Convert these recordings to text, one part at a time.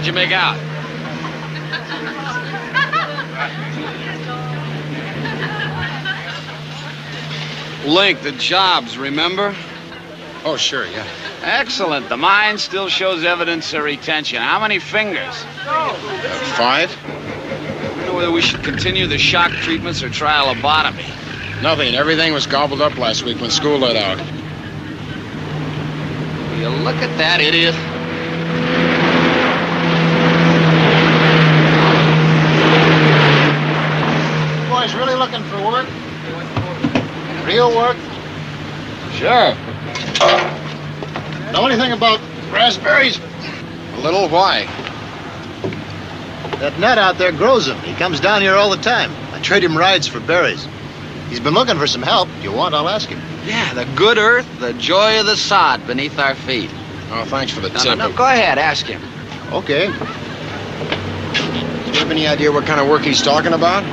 you make out? Link, the jobs, remember? Oh, sure, yeah. Excellent. The mine still shows evidence of retention. How many fingers? 5? I wonder whether we should continue the shock treatments or try a lobotomy. Nothing. Everything was gobbled up last week when school let out. Will you look at that idiot? Boys really looking for work? Real work? Sure. Know anything about raspberries? A little. Why? That Ned out there grows them. He comes down here all the time. I trade him rides for berries. He's been looking for some help. If you want, I'll ask him. Yeah, the good earth, the joy of the sod beneath our feet. Oh, thanks for the No, tip. no, go ahead, ask him. Okay. Do you have any idea what kind of work he's talking about?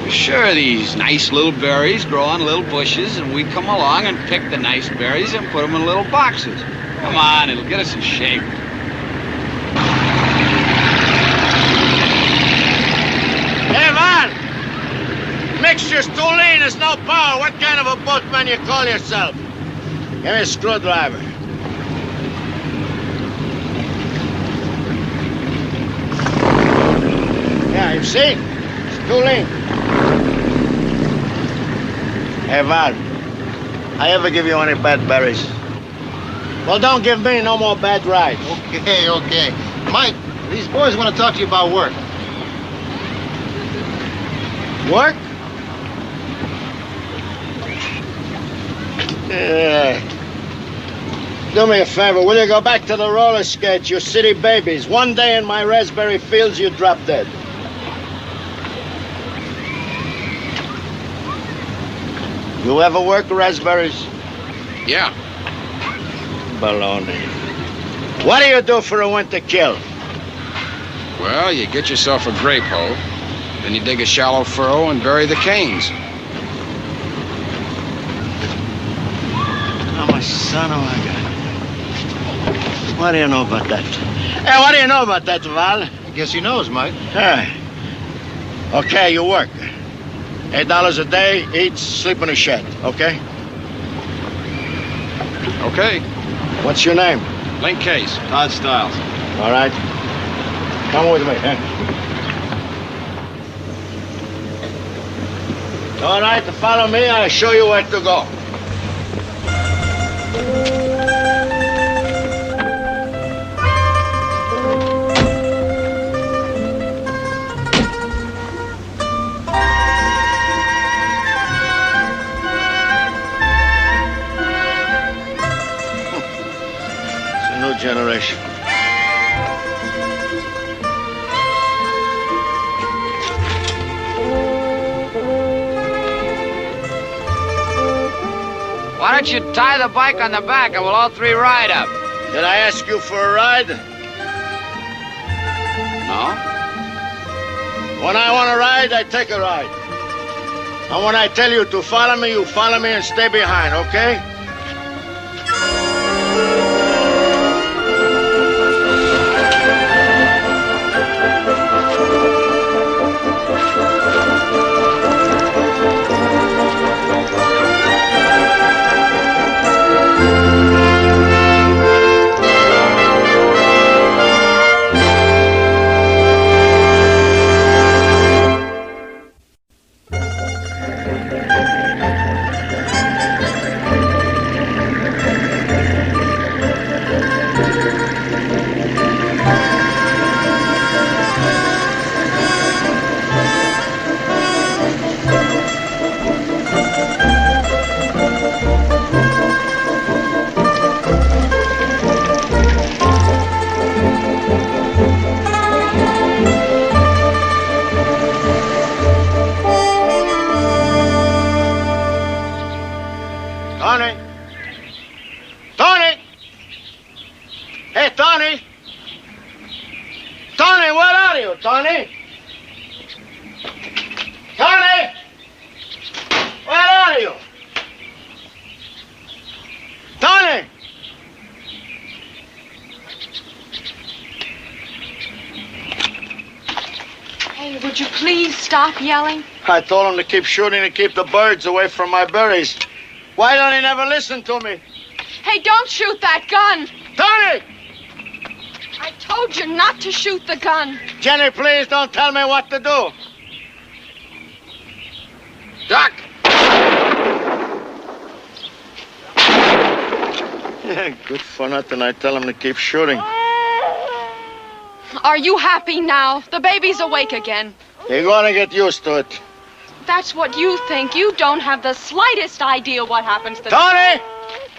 Sure, these nice little berries grow on little bushes, and we come along and pick the nice berries and put them in little boxes. Come on, it'll get us in shape. Hey, Val! Mixture's too lean, there's no power. What kind of a boatman you call yourself? Give me a screwdriver. Yeah, you see? It's too lean. Hey, Val, I ever give you any bad berries? Well, don't give me no more bad rides. Okay. Mike, these boys want to talk to you about work. Work? Yeah. Do me a favor, will you go back to the roller skates, you city babies? One day in my raspberry fields, you drop dead. You ever work raspberries? Yeah. Baloney. What do you do for a winter kill? Well, you get yourself a grape hoe, then you dig a shallow furrow and bury the canes. Oh, my son, oh, my God. What do you know about that? Hey, what do you know about that, Val? I guess he knows, Mike. Hey. Okay, you work. $8 a day, eat, sleep in a shed, okay? Okay. What's your name? Link Case. Todd Stiles. All right. Come with me, huh? All right, follow me. I'll show you where to go. It's a new generation. Why don't you tie the bike on the back and we'll all three ride up? Did I ask you for a ride? No? When I want to ride, I take a ride. And when I tell you to follow me, you follow me and stay behind, okay? Tony! Tony! Hey, Tony! Tony, where are you, Tony? Tony! Where are you? Tony! Would you please stop yelling? I told him to keep shooting to keep the birds away from my berries. Why don't he never listen to me? Hey, don't shoot that gun! Tony! I told you not to shoot the gun. Jenny, please don't tell me what to do. Duck! Yeah, good for nothing. I tell him to keep shooting. Are you happy now? The baby's awake again. You're gonna get used to it. That's what you think. You don't have the slightest idea what happens to... Tony!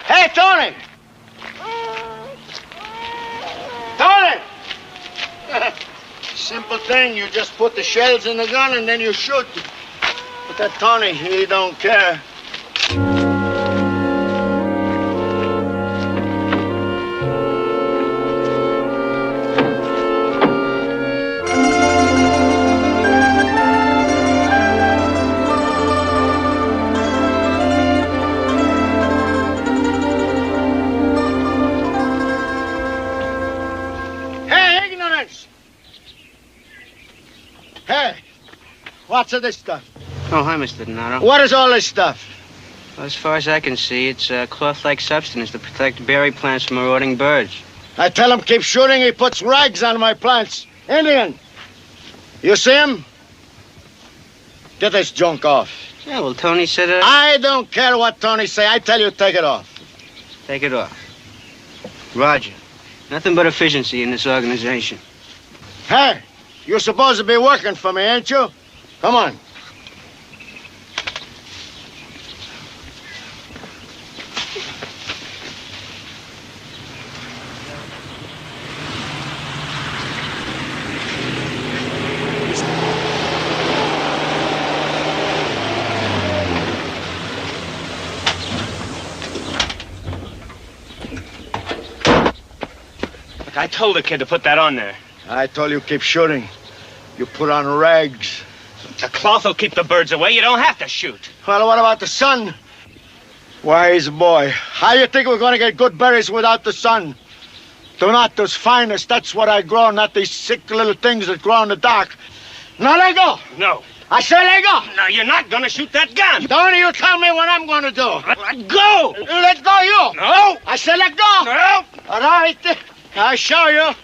Hey, Tony! Tony! Simple thing. You just put the shells in the gun and then you shoot. But that Tony, he don't care. What's of this stuff? Oh, hi, Mr. Donato. What is all this stuff? Well, as far as I can see, it's a cloth-like substance to protect berry plants from marauding birds. I tell him keep shooting, he puts rags on my plants. Indian, you see him? Get this junk off. Yeah, well, Tony said... I don't care what Tony say. I tell you, take it off. Take it off. Roger. Nothing but efficiency in this organization. Hey, you're supposed to be working for me, ain't you? Come on. Look, I told the kid to put that on there. I told you keep shooting. You put on rags. The cloth will keep the birds away. You don't have to shoot. Well, what about the sun? Wise boy. How you think we're going to get good berries without the sun? Donato's finest. That's what I grow, not these sick little things that grow in the dark. Now let go. No. I say let go. No, you're not going to shoot that gun. Don't you tell me what I'm going to do. Let go. Let go, you. No. I say let go. No. All right. I'll show you.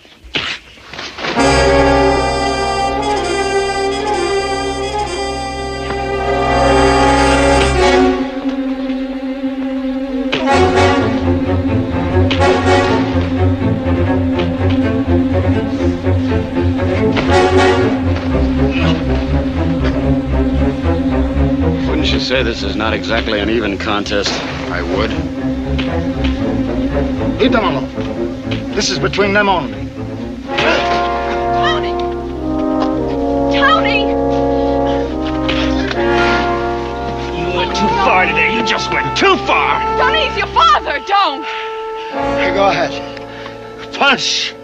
Wouldn't you say this is not exactly an even contest? I would. Leave them alone. This is between them only. Tony! Tony! You went too far today. You just went too far. Tony's your father, don't! Hey, go ahead. Punch.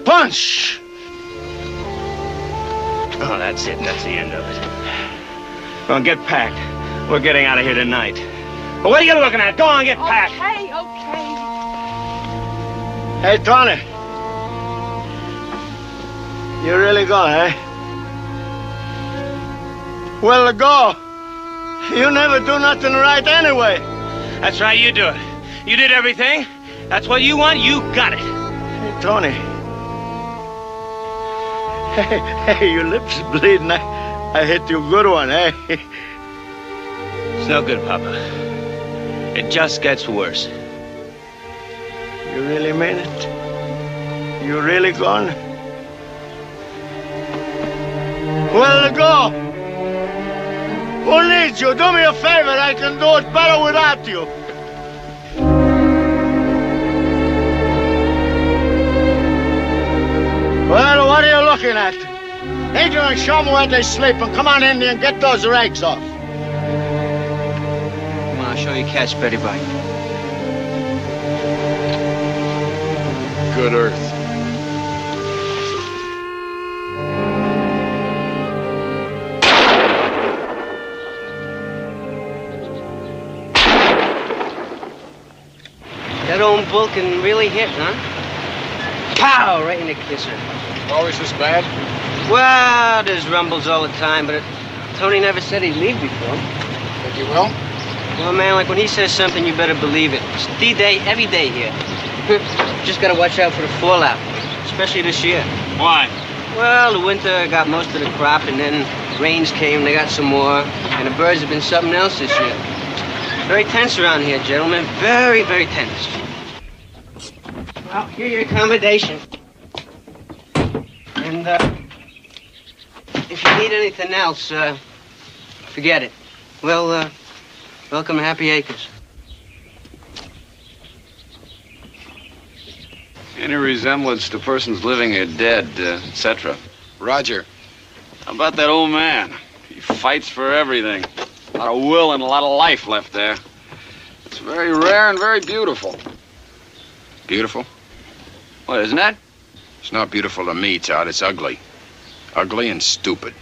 Punch. Oh, that's it. That's the end of it. Well, get packed. We're getting out of here tonight. But what are you looking at? Go on, get packed. Okay, okay. Hey, Tony. You really going, eh? Well, go. You never do nothing right anyway. That's right, you do it. You did everything. That's what you want. You got it. Hey, Tony. Hey, your lips bleeding. I hit you a good one, eh? It's no good, Papa. It just gets worse. You really mean it? You really gone? Well, go. Who needs you? Do me a favor. I can do it better without you. Well, what are you looking at? Adrian, show me where they sleep, and come on, Indian, get those rags off. Come on, I'll show you cat's Betty Bite. Good earth. That old bull can really hit, huh? Pow! Right in the kisser. Always this bad? Well, there's rumbles all the time, but Tony never said he'd leave before. Think you will? Well, man, like when he says something, you better believe it. It's D-Day every day here. Just gotta watch out for the fallout, especially this year. Why? Well, the winter got most of the crop, and then rains came, they got some more, and the birds have been something else this year. Very tense around here, gentlemen. Very, very tense. Well, here your accommodation. And, if you need anything else, forget it. Well, welcome to Happy Acres. Any resemblance to persons living or dead, etc. Roger. How about that old man? He fights for everything. A lot of will and a lot of life left there. It's very rare and very beautiful. Beautiful? What, isn't that? It's not beautiful to me, Todd. It's ugly. Ugly and stupid.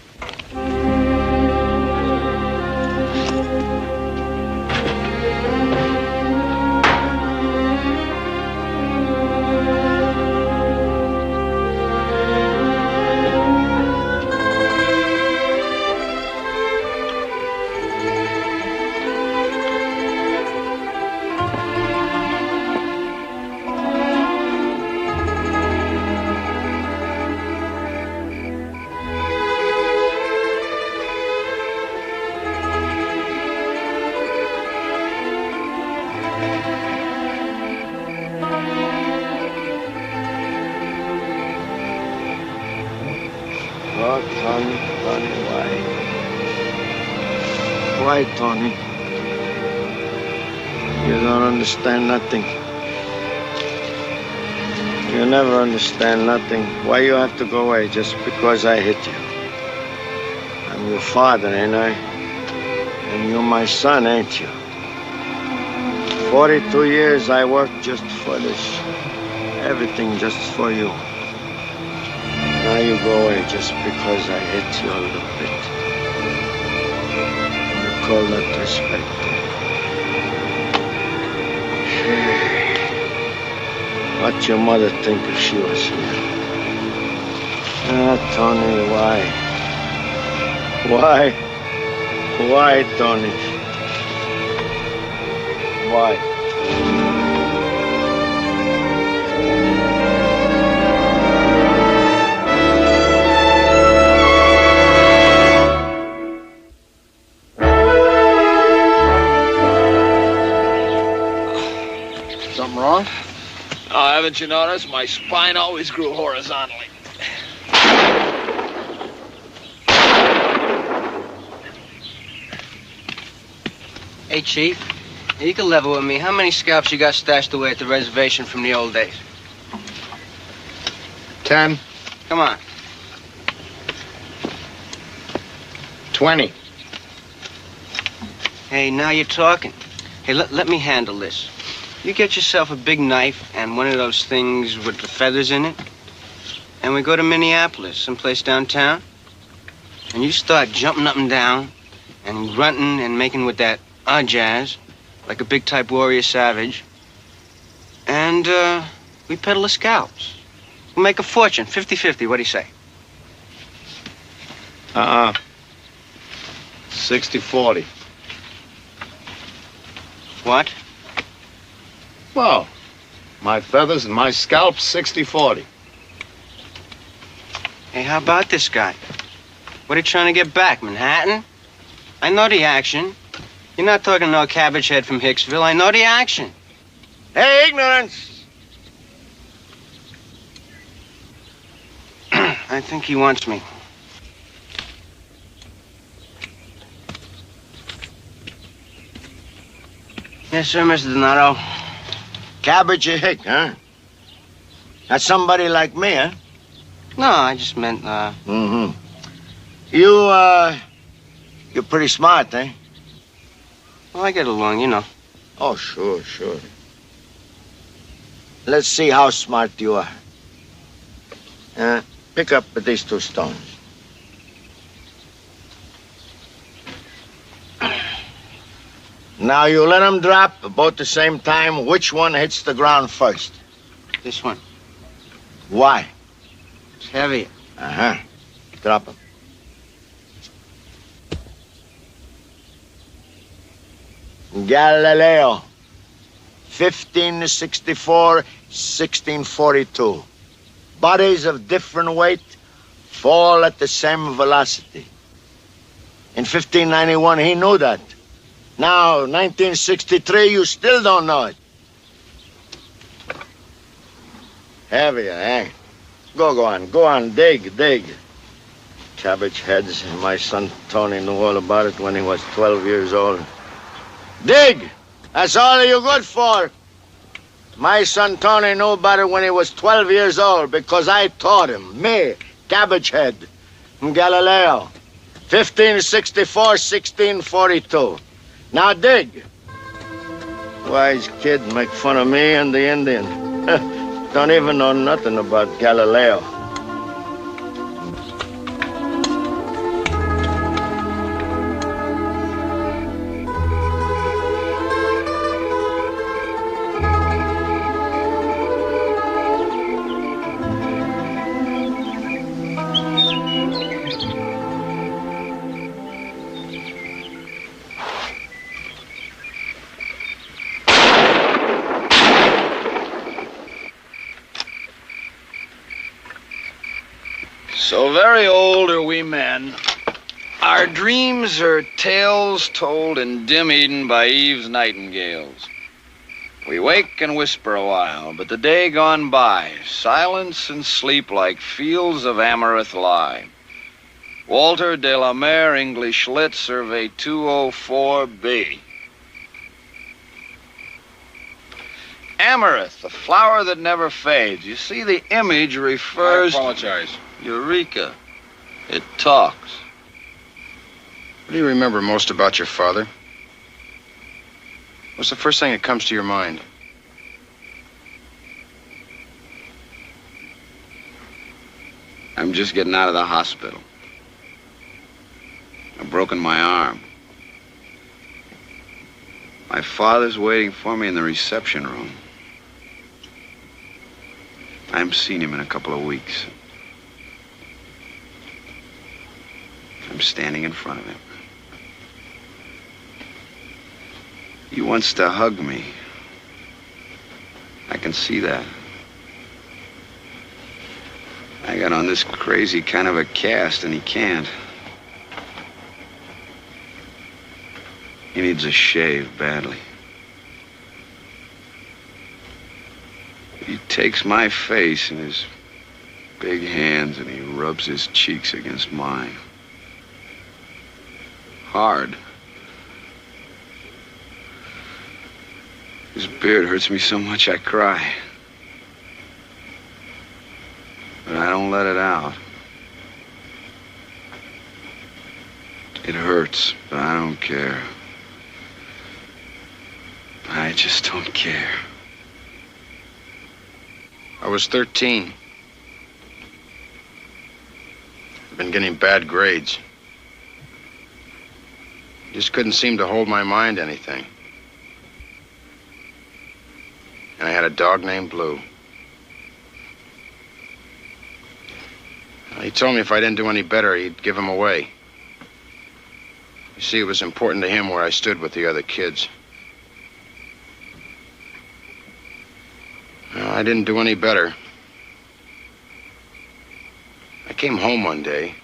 Oh, Tony, why? Why, Tony? You don't understand nothing. You never understand nothing. Why you have to go away just because I hit you? I'm your father, ain't I? And you're my son, ain't you? 42 years I worked just for this. Everything just for you. Now you go away just because I hit you a little bit. You call that respect. What'd your mother think if she was here? Ah, Tony, why? Why? Why, Tony? Why? Something wrong? Oh, haven't you noticed? My spine always grew horizontally. Hey, Chief, you can level with me. How many scalps you got stashed away at the reservation from the old days? 10. Come on. 20. Hey, now you're talking. Hey, let me handle this. You get yourself a big knife and one of those things with the feathers in it, and we go to Minneapolis, someplace downtown, and you start jumping up and down and grunting and making with that jazz, like a big-type warrior savage, and we peddle the scalps. We'll make a fortune, 50-50, what do you say? 60-40. What? Well, my feathers and my scalp, 60-40. Hey, how about this guy? What are you trying to get back, Manhattan? I know the action. You're not talking no cabbage head from Hicksville. I know the action. Hey, ignorance! I think he wants me. Yes, sir, Mr. Donato. Cabbage or hick, huh? That's somebody like me, huh? No, I just meant, Mm-hmm. You're pretty smart, eh? well, I get along, you know. Oh, sure. Let's see how smart you are. Pick up these 2 stones. Now you let them drop about the same time. Which one hits the ground first? This one. Why? It's heavier. Uh-huh. Drop him. Galileo, 1564, 1642. Bodies of different weight fall at the same velocity. In 1591, he knew that. Now, 1963, you still don't know it. Heavy, eh? Go on, dig. Cabbage heads. My son Tony knew all about it when he was 12 years old. Dig! That's all you're good for. My son Tony knew about it when he was 12 years old because I taught him. Me, Cabbage Head, from Galileo. 1564, 1642. Now dig. Wise kid, make fun of me and the Indian. Don't even know nothing about Galileo. So very old are we men. Our dreams are tales told in dim Eden by Eve's nightingales. We wake and whisper a while, but the day gone by, silence and sleep like fields of amaranth lie. Walter de la Mare, English Lit, Survey 204B. Amaranth, the flower that never fades. You see, the image refers... I apologize. Eureka. It talks. What do you remember most about your father? What's the first thing that comes to your mind? I'm just getting out of the hospital. I've broken my arm. My father's waiting for me in the reception room. I haven't seen him in a couple of weeks. I'm standing in front of him. He wants to hug me. I can see that. I got on this crazy kind of a cast, and he can't. He needs a shave badly. He takes my face in his big hands and he rubs his cheeks against mine. Hard. His beard hurts me so much I cry. But I don't let it out. It hurts, but I don't care. I just don't care. I was 13. I've been getting bad grades. Just couldn't seem to hold my mind to anything. And I had a dog named Blue. He told me if I didn't do any better, he'd give him away. You see, it was important to him where I stood with the other kids. Well, I didn't do any better. I came home one day.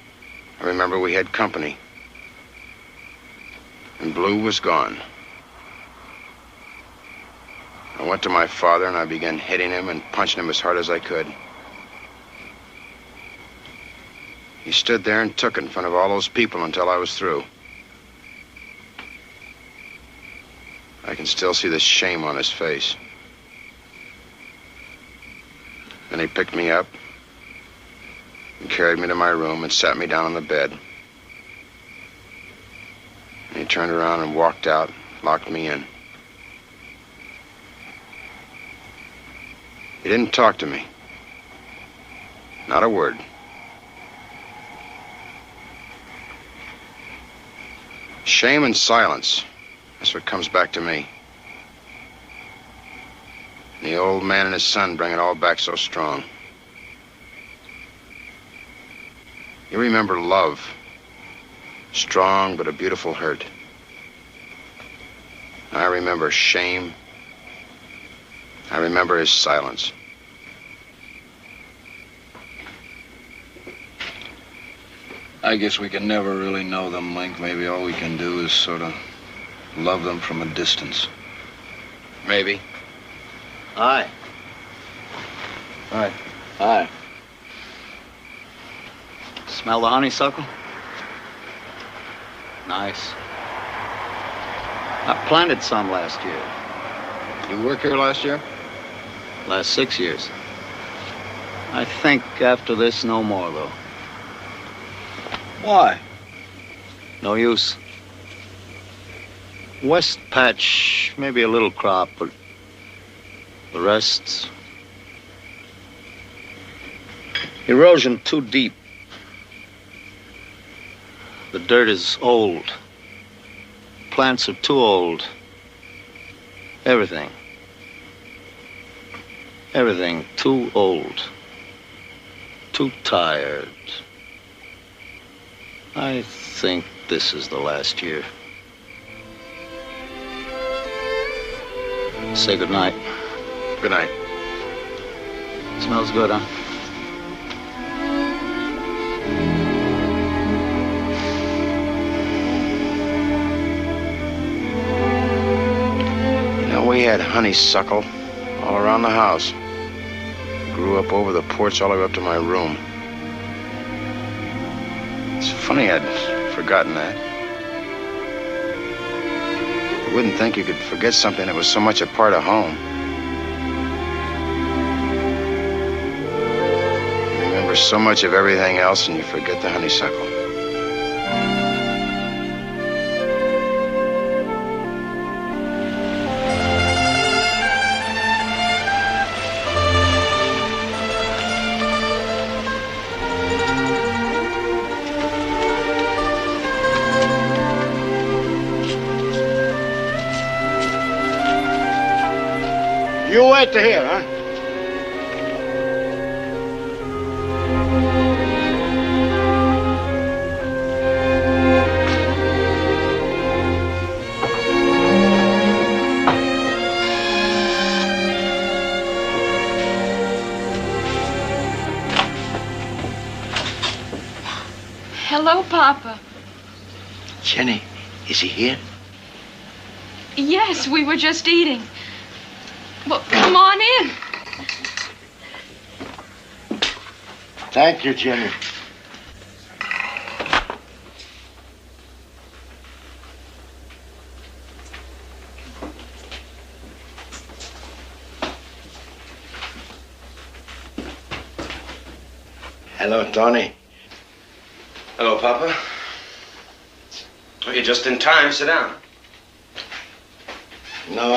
I remember we had company. And Blue was gone. I went to my father and I began hitting him and punching him as hard as I could. He stood there and took it in front of all those people until I was through. I can still see the shame on his face. Then he picked me up and carried me to my room and sat me down on the bed. And he turned around and walked out, locked me in. He didn't talk to me. Not a word. Shame and silence. That's what comes back to me. And the old man and his son bring it all back so strong. You remember love. Strong, but a beautiful hurt. I remember shame. I remember his silence. I guess we can never really know them, Link. Maybe all we can do is sort of love them from a distance. Maybe. Aye. Right. Hi. Smell the honeysuckle? Nice. I planted some last year. You work here last year? Last 6 years. I think after this, no more, though. Why? No use. West patch, maybe a little crop, but the rest... Erosion too deep. The dirt is old. Plants are too old. Everything. Everything too old. Too tired. I think this is the last year. Say good night. Good night. Smells good, huh? We had honeysuckle all around the house. Grew up over the porch all the way up to my room. It's funny I'd forgotten that. You wouldn't think you could forget something that was so much a part of home. You remember so much of everything else and you forget the honeysuckle. You wait to hear, huh? Hello, Papa. Jenny, is he here? Yes, we were just eating. Well, come on in. Thank you, Jenny. Hello, Tony. Hello, Papa. Oh, you're just in time. Sit down. No,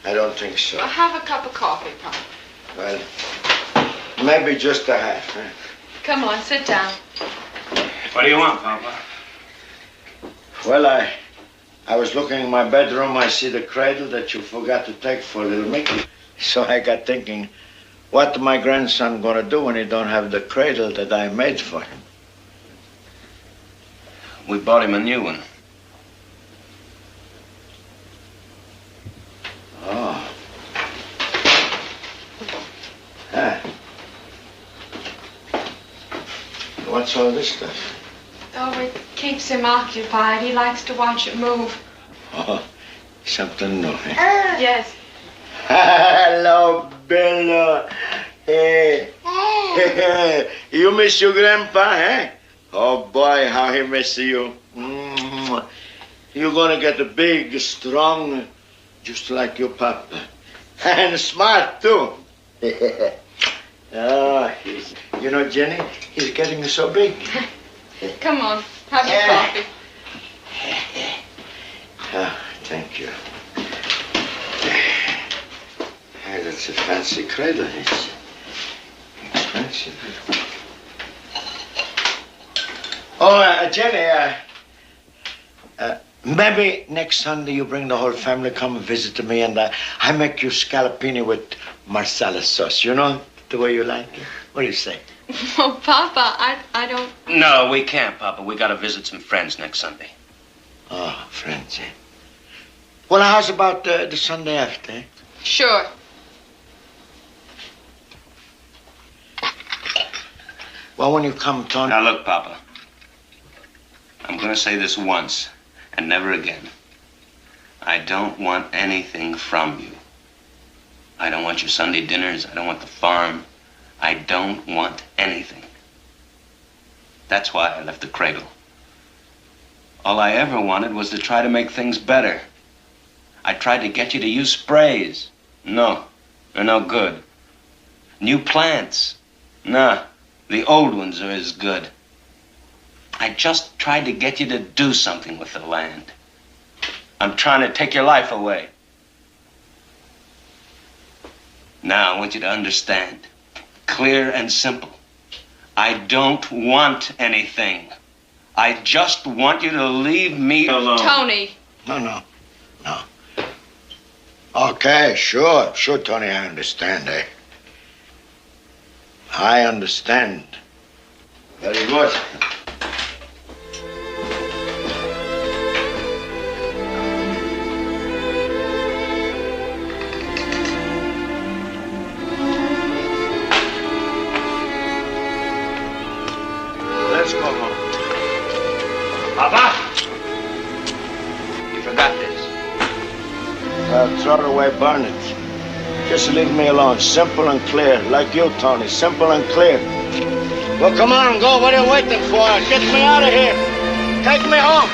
I don't think so. I'll have a cup of coffee, Papa. Well, maybe just a half, huh? Come on, sit down. What do you want, Papa? Well, I was looking in my bedroom. I see the cradle that you forgot to take for little Mickey. So I got thinking, what my grandson gonna do when he don't have the cradle that I made for him? We bought him a new one. Oh. Huh. What's all this stuff? Oh, it keeps him occupied. He likes to watch it move. Oh, something new, huh? Yes. Hello, Bill. Hey. You miss your grandpa, eh? Oh, boy, how he miss you. You're gonna get a big, strong, just like your papa. And smart, too. Oh, you know, Jenny, he's getting so big. Come on, have your coffee. Oh, thank you. Hey, that's a fancy cradle. It's expensive. Oh, Jenny, maybe next Sunday you bring the whole family, come and visit me, and I make you scallopini with marsala sauce, you know? the way you like it? What do you say? Oh, Papa, I don't... No, we can't, Papa. We gotta visit some friends next Sunday. Oh, friends, eh? Well, how's about the Sunday after, eh? Sure. Well, when you come, Tony... Now, look, Papa. I'm gonna say this once and never again. I don't want anything from you. I don't want your Sunday dinners. I don't want the farm. I don't want anything. That's why I left the cradle. All I ever wanted was to try to make things better. I tried to get you to use sprays. No, they're no good. New plants. Nah, the old ones are as good. I just tried to get you to do something with the land. I'm trying to take your life away. Now, I want you to understand, clear and simple. I don't want anything. I just want you to leave me alone. Tony. No. Okay, sure, Tony, I understand, eh? I understand. Very good. Let's go home. Papa! You forgot this. Throw it away, burn it. Just leave me alone. Simple and clear. Like you, Tony. Simple and clear. Well, come on, go. What are you waiting for? Get me out of here. Take me home.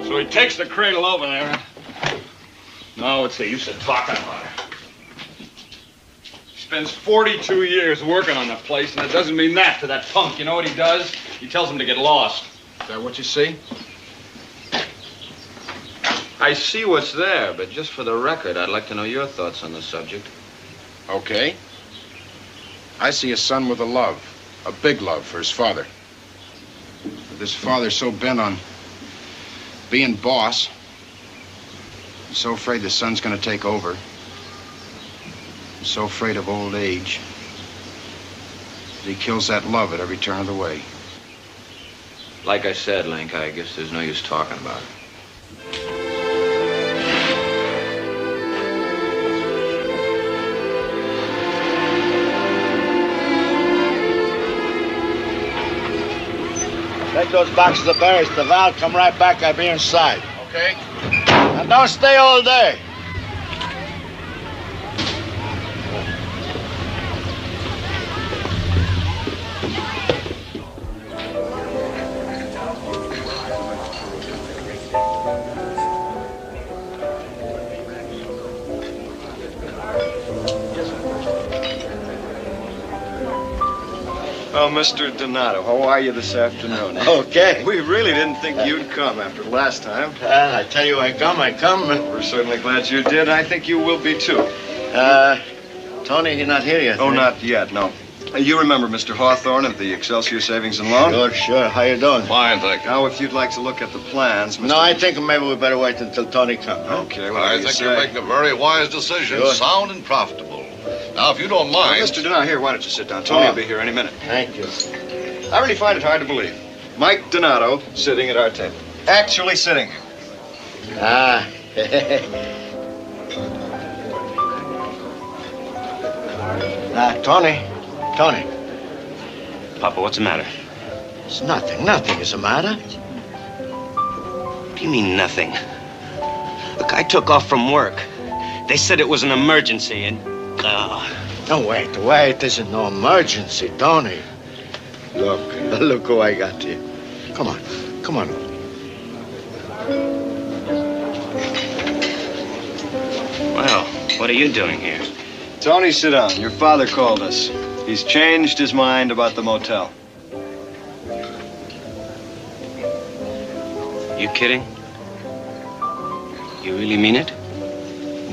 So he takes the cradle over there. No, what's the use of talking about it? He spends 42 years working on the place, and it doesn't mean that to that punk. You know what he does? He tells him to get lost. Is that what you see? I see what's there, but just for the record, I'd like to know your thoughts on the subject. Okay. I see a son with a love, a big love for his father. But this father's so bent on being boss, he's so afraid the son's gonna take over. He's so afraid of old age that he kills that love at every turn of the way. Like I said, Link, I guess there's no use talking about it. Take those boxes of berries to Val. Come right back. I'll be inside. Okay. And don't stay all day. Well, Mr. Donato, how are you this afternoon? Okay. We really didn't think you'd come after last time. I tell you, I come. We're certainly glad you did. I think you will be, too. Tony, you're not here yet. Oh, eh? not yet, no. You remember Mr. Hawthorne of the Excelsior Savings and Loan? Sure. How you doing? Fine, thank you. Now, if you'd like to look at the plans, Mr. No, I think maybe we better wait until Tony comes. Huh? Okay, well, I think you're making a very wise decision, Sure. sound and profitable. Now, if you don't mind... Mr. Donato, here, why don't you sit down? Tony Oh. will be here any minute. Thank you. I really find it hard to believe. Mike Donato sitting at our table. Actually sitting here. Ah. Tony. Papa, what's the matter? It's nothing. Nothing is the matter. What do you mean, nothing? Look, I took off from work. They said it was an emergency, and... No, wait. It isn't no emergency, Tony. Look who I got here. Come on. Well, what are you doing here? Tony, sit down. Your father called us. He's changed his mind about the motel. You kidding? You really mean it?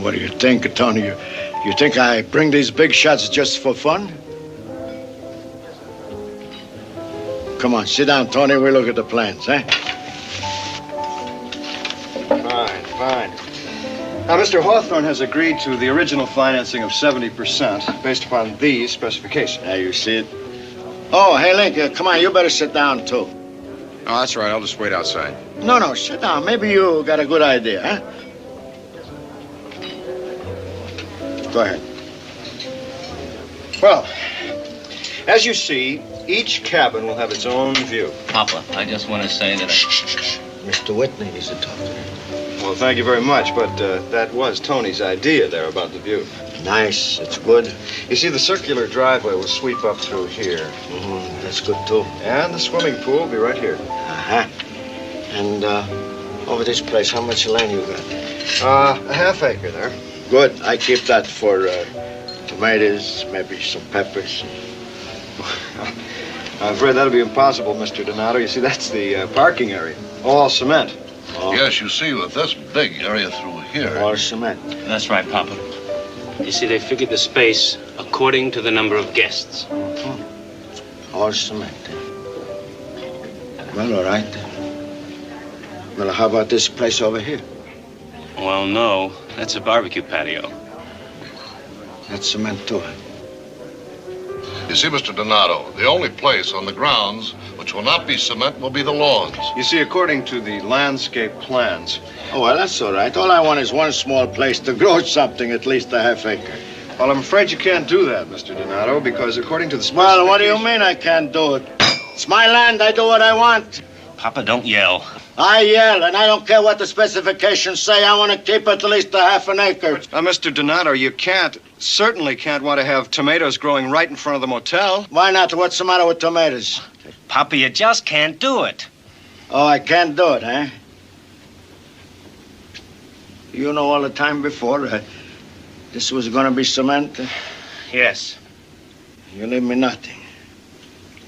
What do you think, Tony? You think I bring these big shots just for fun? Come on, sit down, Tony. We'll look at the plans, eh? Fine. Now, Mr. Hawthorne has agreed to the original financing of 70% based upon these specifications. Now, you see it? Oh, hey, Link, come on. You better sit down, too. Oh, that's all right. I'll just wait outside. No, sit down. Maybe you got a good idea, huh? Go ahead. Well, as you see, each cabin will have its own view. Papa, I just want to say that Mr. Whitney needs to talk to you. Well, thank you very much, but that was Tony's idea there about the view. Nice. It's good. You see, the circular driveway will sweep up through here. That's good, too. And the swimming pool will be right here. Uh-huh. And over this place, how much land you got? A half acre there. Good. I keep that for tomatoes, maybe some peppers. I'm afraid that'll be impossible, Mr. Donato. You see, that's the parking area. All cement. Oh. Yes, you see, with this big area through here. All cement. That's right, Papa. You see, they figured the space according to the number of guests. All cement. Well, all right. Well, how about this place over here? Well, no. That's a barbecue patio. That's cement, too. You see, Mr. Donato, the only place on the grounds which will not be cement will be the lawns. You see, according to the landscape plans. Oh, well, that's all right. All I want is one small place to grow something, at least a half acre. Well, I'm afraid you can't do that, Mr. Donato, because according to the Well, what do you mean I can't do it? It's my land. I do what I want. Papa, don't yell. I yell, and I don't care what the specifications say. I want to keep at least a half an acre. Now, Mr. Donato, you certainly can't want to have tomatoes growing right in front of the motel. Why not? What's the matter with tomatoes? Papa, you just can't do it. Oh, I can't do it, eh? You know all the time before this was going to be cement? Yes. You leave me nothing.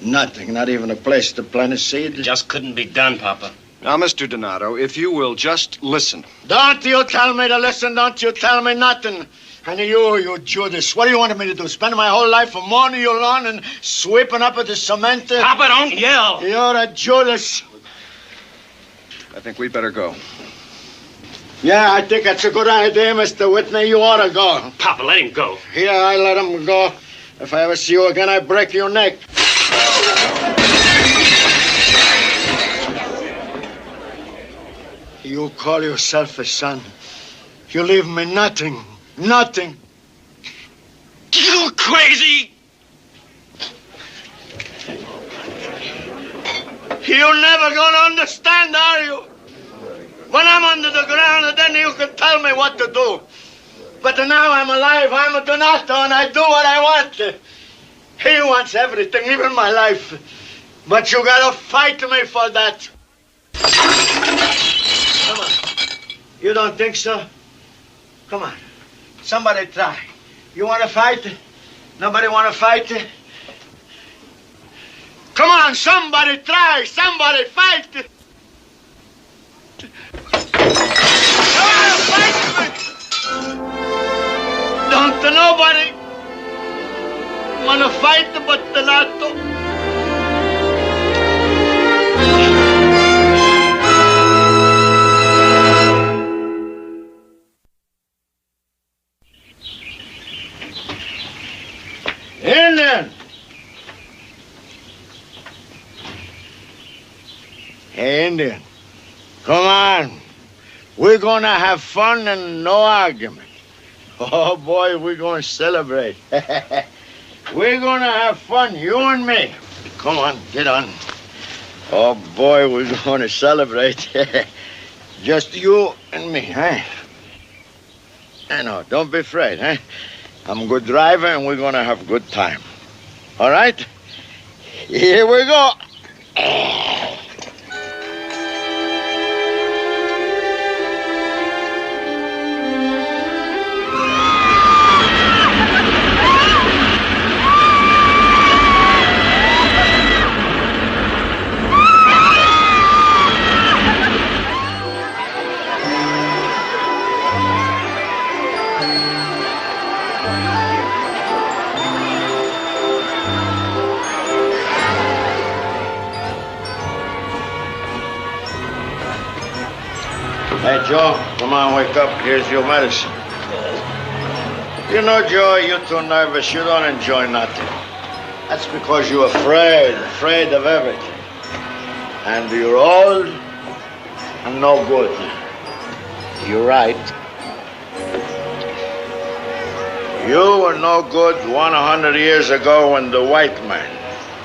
Nothing, not even a place to plant a seed. It just couldn't be done, Papa. Now, Mr. Donato, if you will just listen. Don't you tell me to listen. Don't you tell me nothing. And you Judas, what do you want me to do? Spend my whole life mowing your lawn and sweeping up at the cement? Papa, don't yell. You're a Judas. I think we'd better go. Yeah, I think that's a good idea, Mr. Whitney. You ought to go. Papa, let him go. Here, I let him go. If I ever see you again, I break your neck. You call yourself a son. You leave me nothing. Nothing. You crazy! You're never gonna understand, are you? When I'm under the ground, then you can tell me what to do. But now I'm alive, I'm a Donato, and I do what I want. He wants everything, even my life. But you gotta fight me for that. Come on. You don't think so? Come on. Somebody try. You want to fight? Nobody want to fight? Come on, somebody try. Somebody fight. Come on, fight me. Don't nobody want to fight but Donato. Indian! Hey, Indian, come on. We're gonna have fun and no argument. Oh, boy, we're gonna celebrate. We're gonna have fun, you and me. Come on, get on. Oh, boy, we're gonna celebrate. Just you and me, huh? I know, don't be afraid, huh? I'm a good driver, and we're gonna have a good time. All right? Here we go. Joe, come on, wake up. Here's your medicine. You know, Joe, you're too nervous. You don't enjoy nothing. That's because you're afraid of everything. And you're old and no good. You're right. You were no good 100 years ago when the white man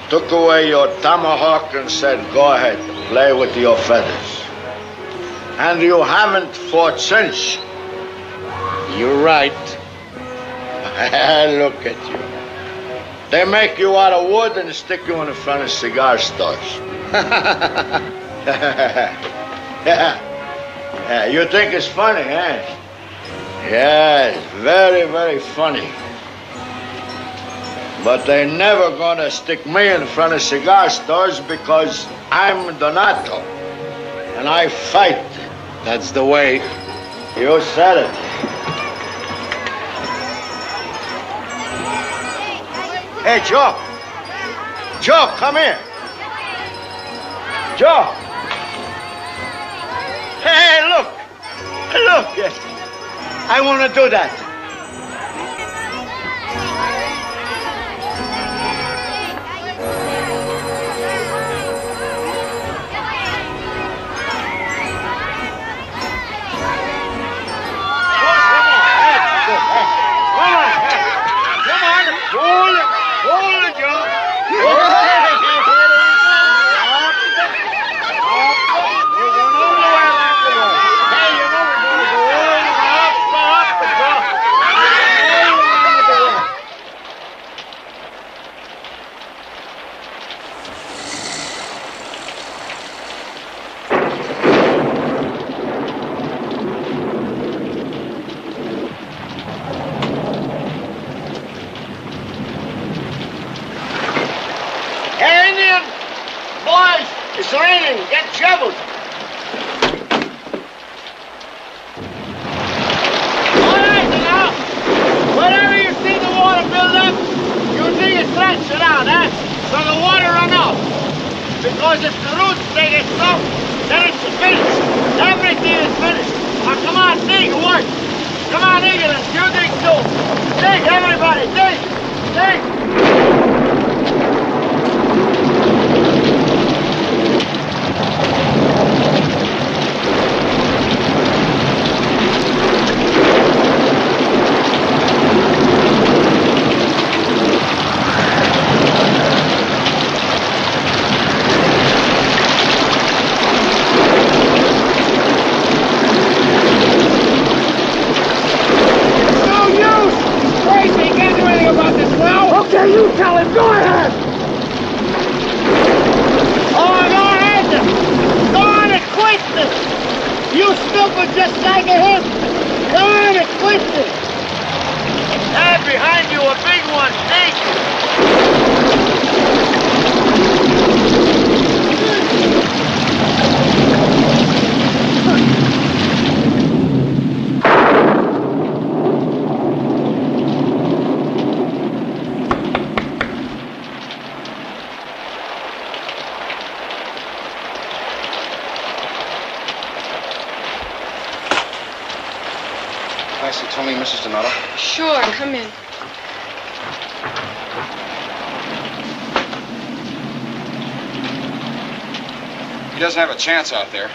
took away your tomahawk and said, go ahead, play with your feathers. And you haven't fought since. You're right. Look at you. They make you out of wood and stick you in the front of cigar stores. Yeah, you think it's funny, eh? Yeah, it's very, very funny. But they're never gonna stick me in front of cigar stores because I'm Donato. And I fight. That's the way. You said it. Hey, Joe. Joe, come here. Joe. Hey, look. Look. I want to do that. Hold it, Joe. It's raining. Get shovels. All right, now. Whenever you see the water build up, you dig a trench around, so the water run off. Because if the roots they get soaked, then it's finished. Everything is finished. Now come on, dig, work. Come on, England, you dig too. Dig, everybody, dig. Dig. Okay, you tell him. Go ahead. Oh, go ahead. Go on and quit this. You stupid just like him. Go on and quit this. Hey, behind you, a big one. Take Tell me, Mrs. Donato. Sure, come in. He doesn't have a chance out there.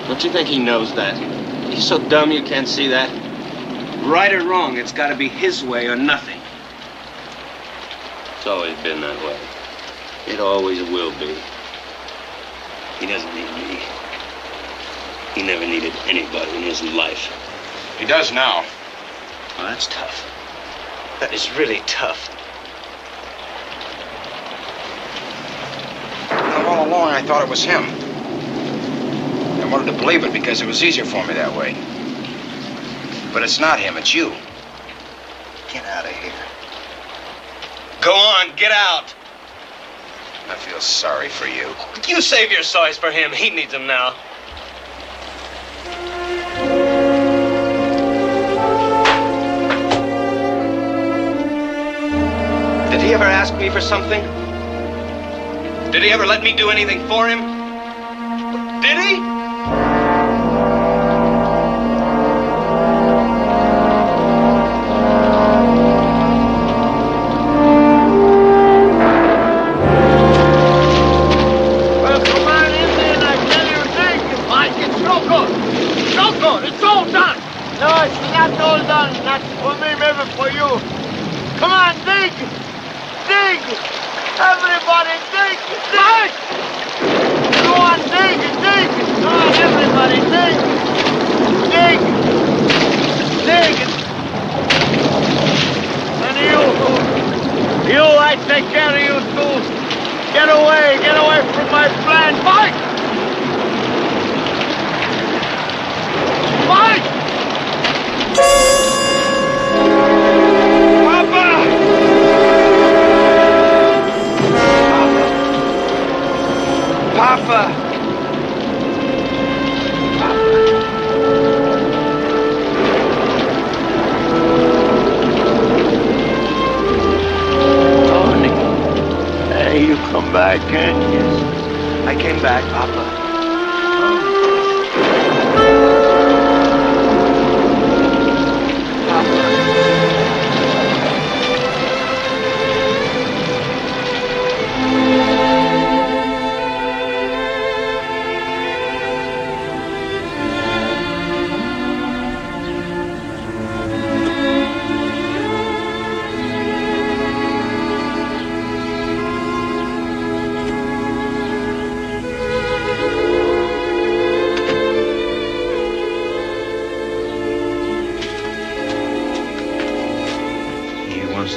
Don't you think he knows that? He's so dumb you can't see that. Right or wrong, it's got to be his way or nothing. It's always been that way. It always will be. He doesn't need me. He never needed anybody in his life. He does now. Well, that's tough. That is really tough. All along, I thought it was him. I wanted to believe it because it was easier for me that way. But it's not him, it's you. Get out of here. Go on, get out. I feel sorry for you. You save your size for him. He needs them now. Did he ever ask me for something? Did he ever let me do anything for him? Did he? for you. Come on, dig! Dig! Everybody dig! Dig! Go on, dig! Dig! Come on, everybody, dig! Dig! Dig! And you, I take care of you too. Get away from my plant. Fight! Fight! Papa! Papa! You come back, can't you? Yes, I came back, Papa.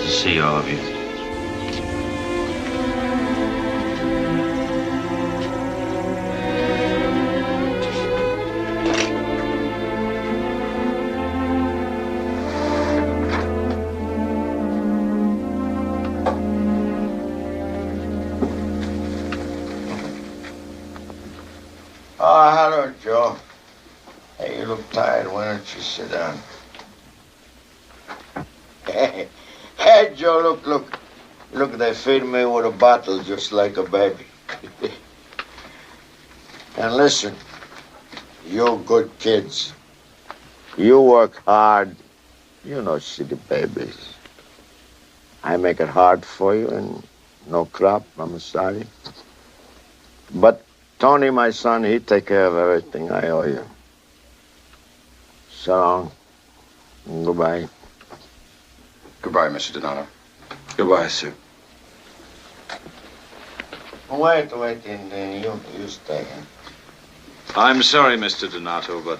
See all of you. Oh, hello, Joe. Hey, you look tired. Why don't you sit down? Hey, Joe, look. Look, they feed me with a bottle just like a baby. And listen, you good kids. You work hard. You know, city babies. I make it hard for you and no crop, I'm sorry. But Tony, my son, he take care of everything. I owe you. So long. Goodbye. Goodbye, Mr. Donato. Goodbye, sir. Wait, and you stay. I'm sorry, Mr. Donato, but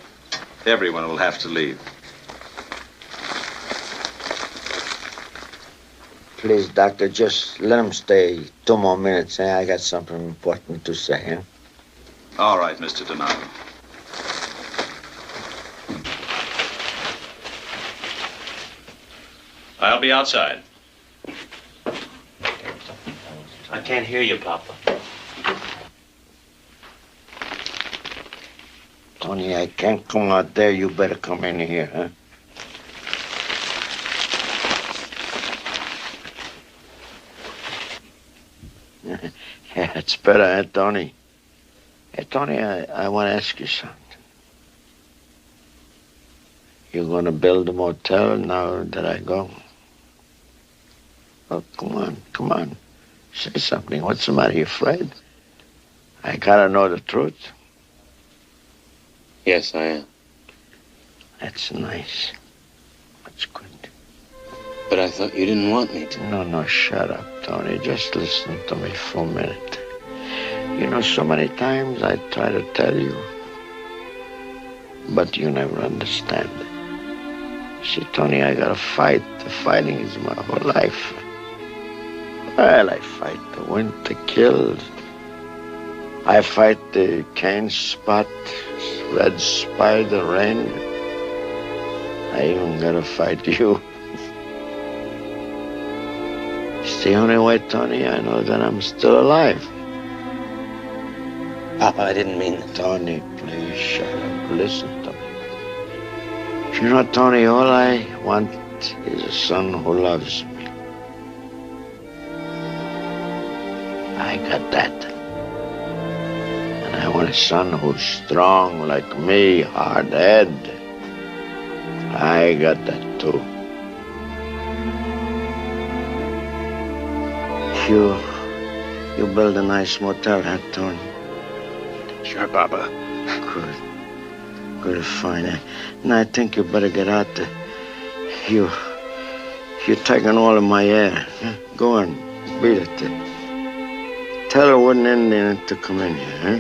everyone will have to leave. Please, Doctor, just let him stay 2 more minutes. I got something important to say. Huh? All right, Mr. Donato. I'll be outside. I can't hear you, Papa. Tony, I can't come out there. You better come in here, huh? Yeah, it's better, huh, Tony? Hey, Tony, I want to ask you something. You going to build a motel now that I go? Oh, come on. Say something. What's the matter? You afraid? I gotta know the truth. Yes, I am. That's nice. That's good. But I thought you didn't want me to. No, shut up, Tony. Just listen to me for a minute. You know, so many times I try to tell you, but you never understand. See, Tony, I gotta fight. The fighting is my whole life. Well, I fight the winter kills. I fight the cane spot, red spider rain. I even gotta fight you. It's the only way, Tony, I know that I'm still alive. Papa, I didn't mean that. Tony, please shut up. Listen to me. You know, Tony, all I want is a son who loves me. I got that. And I want a son who's strong like me, hard head. I got that too. You build a nice motel, huh, Tony? Sure, Papa. Good, fine. Now I think you better get out there. you're taking all of my air. Huh? Go on, beat it. Tell her what an Indian to come in here, huh?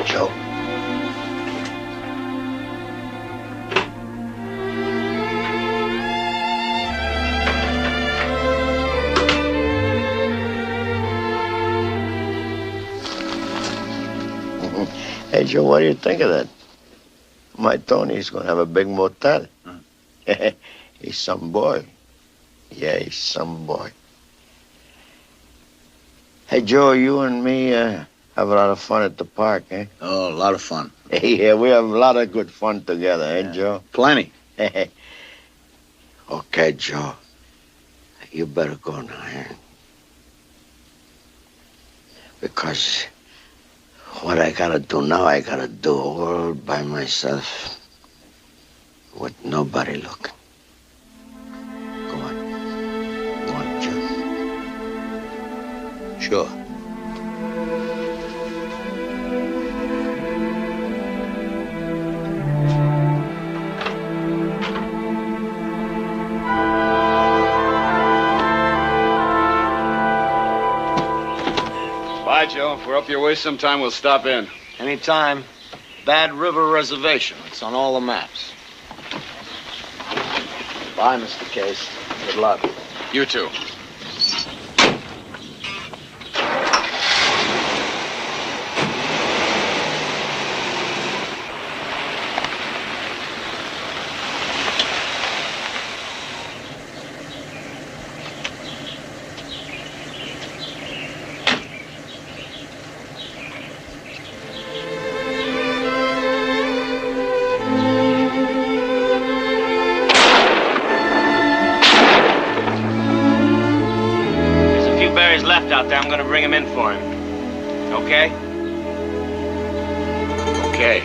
Joe. Hey, Joe, what do you think of that? My Tony's gonna have a big motel. Huh? He's some boy. Yeah, he's some boy. Hey, Joe, you and me have a lot of fun at the park, eh? Oh, a lot of fun. Yeah, we have a lot of good fun together, eh, Joe? Plenty. Okay, Joe. You better go now, eh? Because what I gotta do now, I gotta do all by myself. With nobody looking. Go on. Go on, Joe. Sure. Bye, Joe. If we're up your way sometime, we'll stop in. Anytime. Bad River Reservation. It's on all the maps. Bye, Mr. Case. Good luck. You too. Left out there. I'm gonna bring him in for him. Okay? Okay.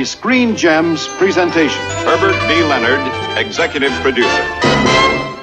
Screen Gems presentation. Herbert B. Leonard, executive producer.